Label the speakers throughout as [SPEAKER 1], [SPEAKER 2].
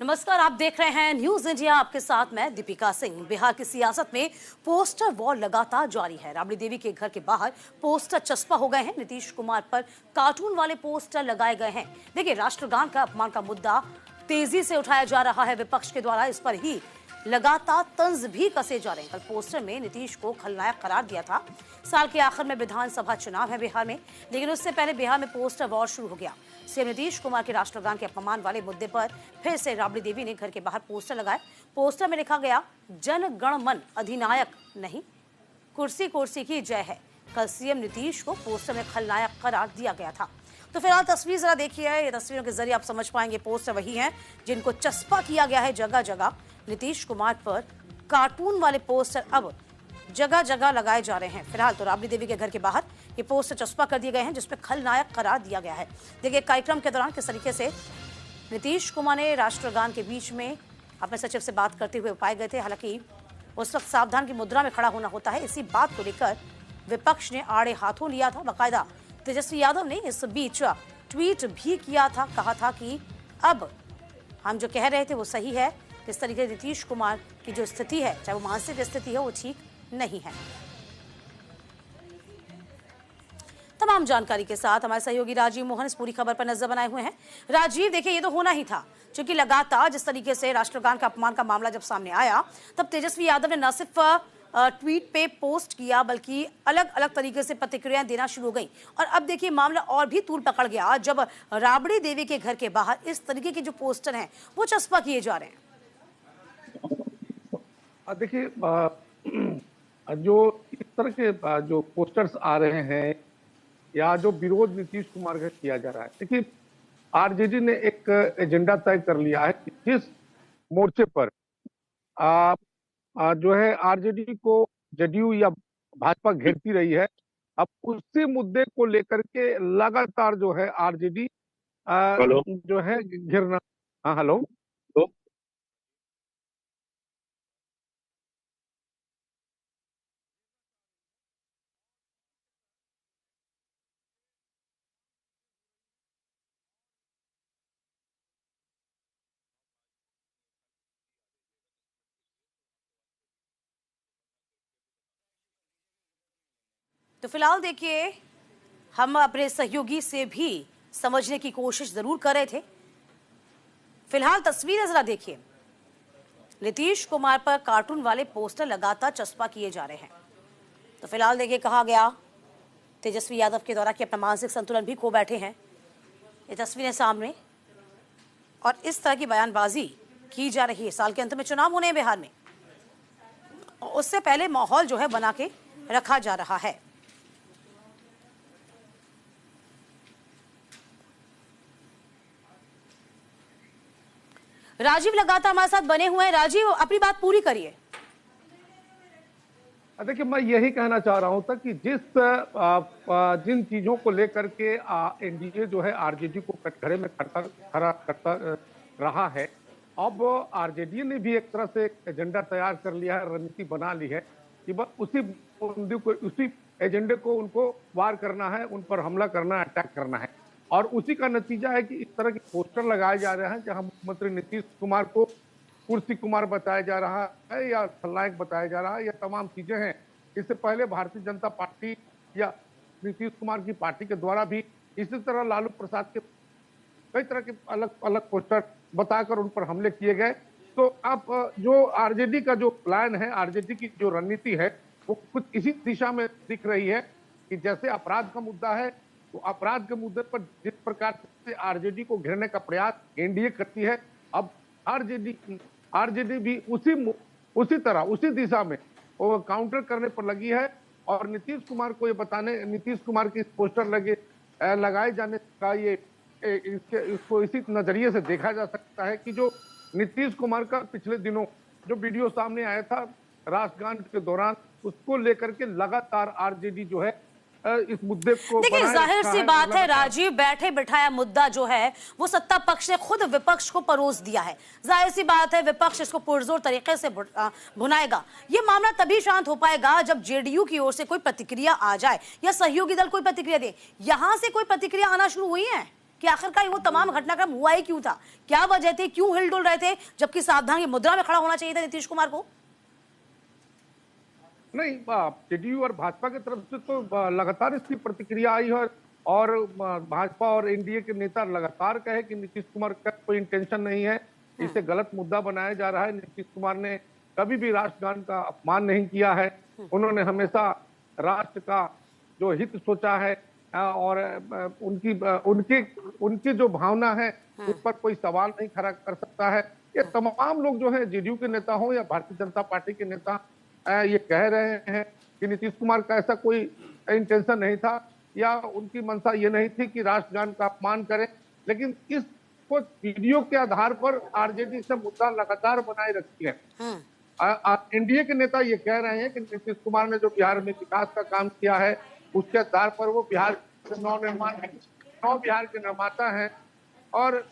[SPEAKER 1] नमस्कार, आप देख रहे हैं न्यूज इंडिया। आपके साथ मैं दीपिका सिंह। बिहार की सियासत में पोस्टर वॉर लगातार जारी है। राबड़ी देवी के घर के बाहर पोस्टर चस्पा हो गए हैं। नीतीश कुमार पर कार्टून वाले पोस्टर लगाए गए हैं। देखिए, राष्ट्रगान का अपमान का मुद्दा तेजी से उठाया जा रहा है विपक्ष के द्वारा। इस पर ही लगातार तंज भी कसे जा रहे हैं। कल पोस्टर में नीतीश को खलनायक करार दिया था। साल के आखिर में विधानसभा चुनाव है बिहार में, लेकिन उससे पहले बिहार में पोस्टर वॉर शुरू हो गया। सीएम नीतीश कुमार के राष्ट्रगान के अपमान वाले मुद्दे पर फिर से राबड़ी देवी ने घर के बाहर पोस्टर लगाए। पोस्टर में लिखा गया, जन गण मन अधिनायक नहीं, कुर्सी कुर्सी की जय है। कल सीएम नीतीश को पोस्टर में खलनायक करार दिया गया था। तो फिलहाल तस्वीर जरा देखिए। ये तस्वीरों के जरिए आप समझ पाएंगे पोस्टर वही हैं जिनको चस्पा किया गया है जगह जगह। नीतीश कुमार पर कार्टून वाले पोस्टर अब जगह जगह लगाए जा रहे हैं। फिलहाल तो राबड़ी देवी के घर के बाहर ये पोस्टर चस्पा कर दिए गए हैं जिसपे खलनायक करार दिया गया है। देखिए, कार्यक्रम के दौरान किस तरीके से नीतीश कुमार ने राष्ट्रगान के बीच में अपने सचिव से बात करते हुए पाए गए थे। हालांकि उस वक्त सावधान की मुद्रा में खड़ा होना होता है। इसी बात को लेकर विपक्ष ने आड़े हाथों लिया था। बाकायदा तेजस्वी यादव ने इस बीच ट्वीट भी किया था। कहा था कि अब हम जो कह रहे थे वो सही है। किस तरीके से नीतीश कुमार की जो स्थिति है, चाहे वो मानसिक स्थिति है, वो ठीक नहीं है। तमाम जानकारी के साथ हमारे सहयोगी राजीव मोहन इस पूरी खबर पर नजर बनाए हुए हैं। राजीव, देखिए, ये तो होना ही था, क्योंकि लगातार जिस तरीके से राष्ट्रगान का अपमान का मामला जब सामने आया, तब तेजस्वी यादव ने न सिर्फ ट्वीट पे पोस्ट किया, बल्कि अलग अलग तरीके से प्रतिक्रियाएं देना शुरू हो गई। और अब देखिए, मामला और भी तूल पकड़ गया जब राबड़ी देवी के घर के बाहर इस तरीके के जो पोस्टर हैं वो चस्पा किए जा रहे हैं।
[SPEAKER 2] देखिए, जो इस तरह के जो पोस्टर्स आ रहे हैं या जो विरोध नीतीश कुमार का किया जा रहा है, देखिए, आरजेडी ने एक एजेंडा तय कर लिया है कि जिस मोर्चे पर जो है आरजेडी को जदयू या भाजपा घेरती रही है, अब उसी मुद्दे को लेकर के लगातार जो है आरजेडी जो है घेरना। हाँ, हेलो।
[SPEAKER 1] तो फिलहाल देखिए, हम अपने सहयोगी से भी समझने की कोशिश जरूर कर रहे थे। फिलहाल तस्वीरें जरा देखिए। नीतीश कुमार पर कार्टून वाले पोस्टर लगातार चस्पा किए जा रहे हैं। तो फिलहाल देखिए, कहा गया तेजस्वी यादव के द्वारा कि अपना मानसिक संतुलन भी खो बैठे हैं। ये तस्वीरें सामने, और इस तरह की बयानबाजी की जा रही है। साल के अंत में चुनाव होने हैं बिहार में, और उससे पहले माहौल जो है बना के रखा जा रहा है। राजीव लगातार हमारे साथ बने हुए हैं। राजीव, अपनी बात पूरी करिए।
[SPEAKER 2] देखिए, मैं यही कहना चाह रहा हूं तक कि जिन चीजों को लेकर के एनडीए जो है आरजेडी को कटघरे में खड़ा करता रहा है, अब आरजेडी ने भी एक तरह से एजेंडा तैयार कर लिया है, रणनीति बना ली है कि बस उसी एजेंडे को उनको वार करना है, उन पर हमला करना है, अटैक करना है। और उसी का नतीजा है कि इस तरह के पोस्टर लगाए जा रहे हैं जहां मुख्यमंत्री नीतीश कुमार को कुर्सी कुमार बताया जा रहा है या खलनायक बताया जा रहा है, या तमाम चीजें हैं। इससे पहले भारतीय जनता पार्टी या नीतीश कुमार की पार्टी के द्वारा भी इसी तरह लालू प्रसाद के कई तरह के अलग अलग पोस्टर बताकर उन पर हमले किए गए। तो अब जो आरजेडी का जो प्लान है, आरजेडी की जो रणनीति है, वो कुछ इसी दिशा में दिख रही है कि जैसे अपराध का मुद्दा है, तो अपराध के मुद्दे पर जिस प्रकार से आरजेडी को घेरने का प्रयास एनडीए करती है, अब आरजेडी भी उसी तरह उसी दिशा में वो काउंटर करने पर लगी है। और नीतीश कुमार को ये बताने, नीतीश कुमार के इस पोस्टर लगाए जाने का इसको इसी नजरिए से देखा जा सकता है कि जो नीतीश कुमार का पिछले दिनों जो वीडियो सामने आया था राष्ट्रगान के दौरान, उसको लेकर के लगातार आरजेडी जो है इस मुद्दे को,
[SPEAKER 1] देखिए, जाहिर सी बात है राजीव, बैठे बिठाया मुद्दा जो है वो सत्ता पक्ष ने खुद विपक्ष को परोस दिया है। जाहिर सी बात है विपक्ष इसको पुरजोर तरीके से भुनाएगा। ये मामला तभी शांत हो पाएगा जब जेडीयू की ओर से कोई प्रतिक्रिया आ जाए या सहयोगी दल कोई प्रतिक्रिया दे। यहां से कोई प्रतिक्रिया आना शुरू हुई है? कि आखिरकार वो तमाम घटनाक्रम हुआ ही क्यों था, क्या वजह थी, क्यों हिलडुल रहे थे, जबकि सावधान की मुद्रा में खड़ा होना चाहिए था नीतीश कुमार को?
[SPEAKER 2] नहीं, जेडीयू और भाजपा की तरफ से तो लगातार इसकी प्रतिक्रिया आई है, और भाजपा और एनडीए के नेता लगातार कहे कि नीतीश कुमार का कोई इंटेंशन नहीं है, इसे गलत मुद्दा बनाया जा रहा है। नीतीश कुमार ने कभी भी राष्ट्रगान का अपमान नहीं किया है, उन्होंने हमेशा राष्ट्र का जो हित सोचा है, और उनकी जो भावना है उस पर कोई सवाल नहीं खड़ा कर सकता है। ये तमाम लोग जो है, जेडीयू के नेता हो या भारतीय जनता पार्टी के नेता, ये कह रहे हैं कि नीतीश कुमार का ऐसा कोई इंटेंशन नहीं था, या उनकी मंशा ये नहीं थी कि राष्ट्रगान का अपमान करें। लेकिन इसको वीडियो के आधार पर आरजेडी से मुद्दा लगातार बनाए रखी है। एनडीए के नेता ये कह रहे हैं कि नीतीश कुमार ने जो बिहार में विकास का काम किया है, उसके आधार पर वो बिहार के नव बिहार के निर्माता हैं, और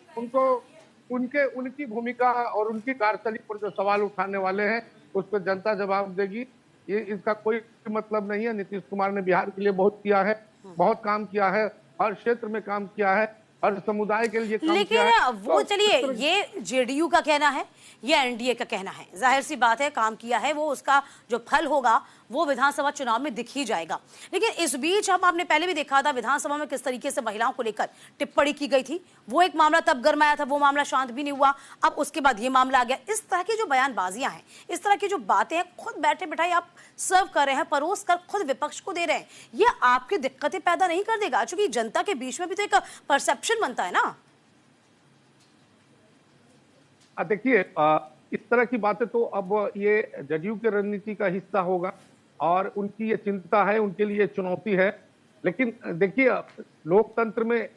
[SPEAKER 2] उनकी भूमिका और उनकी कार्यशैली पर जो सवाल उठाने वाले हैं उस पर जनता जवाब देगी। ये इसका कोई मतलब नहीं है। नीतीश कुमार ने बिहार के लिए बहुत किया है, बहुत काम किया है, हर क्षेत्र में काम किया है, हर समुदाय के लिए काम किया है।
[SPEAKER 1] लेकिन वो चलिए, ये जेडीयू का कहना है, ये एनडीए का कहना है, जाहिर सी बात है काम किया है, वो उसका जो फल होगा वो विधानसभा चुनाव में दिख ही जाएगा। लेकिन इस बीच आपने पहले भी देखा था विधानसभा में किस तरीके से महिलाओं को लेकर टिप्पणी की गई थी, वो एक मामला तब गरमाया था, वो मामला शांत भी नहीं हुआ, अब उसके बाद ये मामला आ गया। इस तरह की जो बयानबाजियां हैं, इस तरह की जो बातें हैं, खुद बैठे बैठाए आप सर्व कर रहे हैं, परोस कर खुद विपक्ष को दे रहे हैं, ये आपकी दिक्कतें पैदा नहीं कर देगा? क्योंकि जनता के बीच में भी तो एक परसेप्शन बनता है ना।
[SPEAKER 2] देखिए, इस तरह की बातें तो अब ये जदयू की रणनीति का हिस्सा होगा, और उनकी ये चिंता है, उनके लिए चुनौती है। लेकिन देखिए, लोकतंत्र में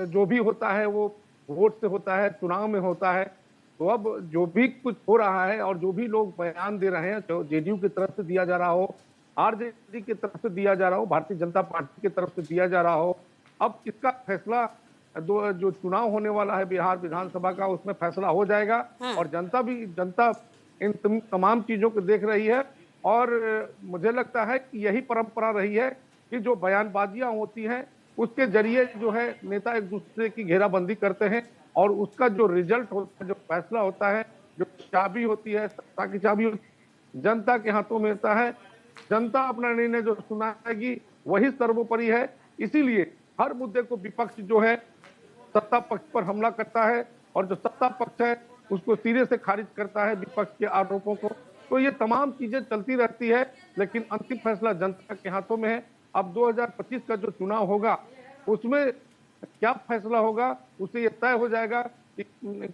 [SPEAKER 2] जो भी होता है वो वोट से होता है, चुनाव में होता है। तो अब जो भी कुछ हो रहा है और जो भी लोग बयान दे रहे हैं, जो जेडीयू की तरफ से दिया जा रहा हो, आरजेडी की तरफ से दिया जा रहा हो, भारतीय जनता पार्टी की तरफ से दिया जा रहा हो, अब इसका फैसला जो चुनाव होने वाला है बिहार विधानसभा का, उसमें फैसला हो जाएगा। और जनता इन तमाम चीजों को देख रही है, और मुझे लगता है कि यही परंपरा रही है कि जो बयानबाजियां होती हैं उसके जरिए जो है नेता एक दूसरे की घेराबंदी करते हैं, और उसका जो रिजल्ट होता है, जो फैसला होता है, जो चाबी होती है, सत्ता की चाबी जनता के हाथों में होता है। जनता अपना निर्णय जो सुनाएगी वही सर्वोपरि है। इसीलिए हर मुद्दे को विपक्ष जो है सत्ता पक्ष पर हमला करता है, और जो सत्ता पक्ष है उसको सिरे से खारिज करता है, विपक्ष के आरोपों को। तो ये तमाम चीजें चलती रहती है, लेकिन अंतिम फैसला जनता के हाथों में है। अब 2025 का जो चुनाव होगा उसमें क्या फैसला होगा, उससे ये तय हो जाएगा कि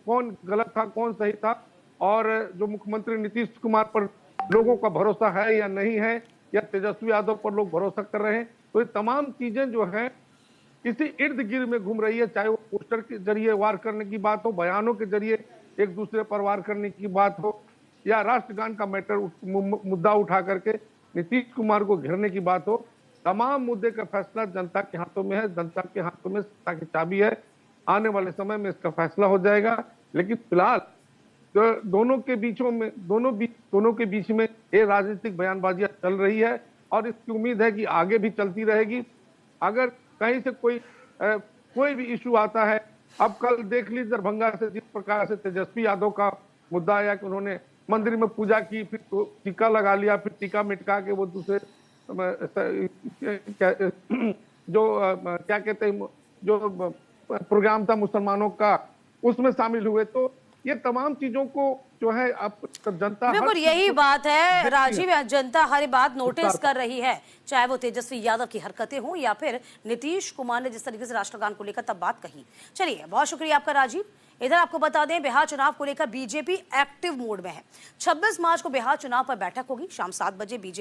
[SPEAKER 2] कौन गलत था, कौन सही था, और जो मुख्यमंत्री नीतीश कुमार पर लोगों का भरोसा है या नहीं है, या तेजस्वी यादव पर लोग भरोसा कर रहे हैं। तो ये तमाम चीजें जो है इसी इर्द गिर्द में घूम रही है, चाहे वो पोस्टर के जरिए वार करने की बात हो, बयानों के जरिए एक दूसरे पर वार करने की बात हो, या राष्ट्रगान का मुद्दा उठा करके नीतीश कुमार को घेरने की बात हो। तमाम मुद्दे का फैसला जनता के हाथों में है, जनता के हाथों में सत्ता की चाबी है। आने वाले समय में इसका फैसला हो जाएगा। लेकिन फिलहाल तो दोनों के बीच में ये राजनीतिक बयानबाजियां चल रही है, और इसकी उम्मीद है कि आगे भी चलती रहेगी। अगर कहीं से कोई भी इशू आता है, अब कल देख लीजिए दरभंगा से जिस प्रकार से तेजस्वी यादव का मुद्दा आया कि उन्होंने मंदिर में पूजा की, फिर तो टीका लगा लिया, फिर टीका मिटका के वो दूसरे क्या कहते हैं, जो प्रोग्राम था मुसलमानों का, उसमें शामिल हुए। तो ये तमाम चीजों को जो है अब जनता,
[SPEAKER 1] बिल्कुल यही बात है राजीव, जनता हर बात नोटिस कर रही है, चाहे वो तेजस्वी यादव की हरकतें हों या फिर नीतीश कुमार ने जिस तरीके से राष्ट्रगान को लेकर तब बात कही। चलिए, बहुत शुक्रिया आपका राजीव। इधर आपको बता दें, बिहार चुनाव को लेकर बीजेपी एक्टिव मोड में है। 26 मार्च को बिहार चुनाव पर बैठक होगी, शाम 7 बजे बीजेपी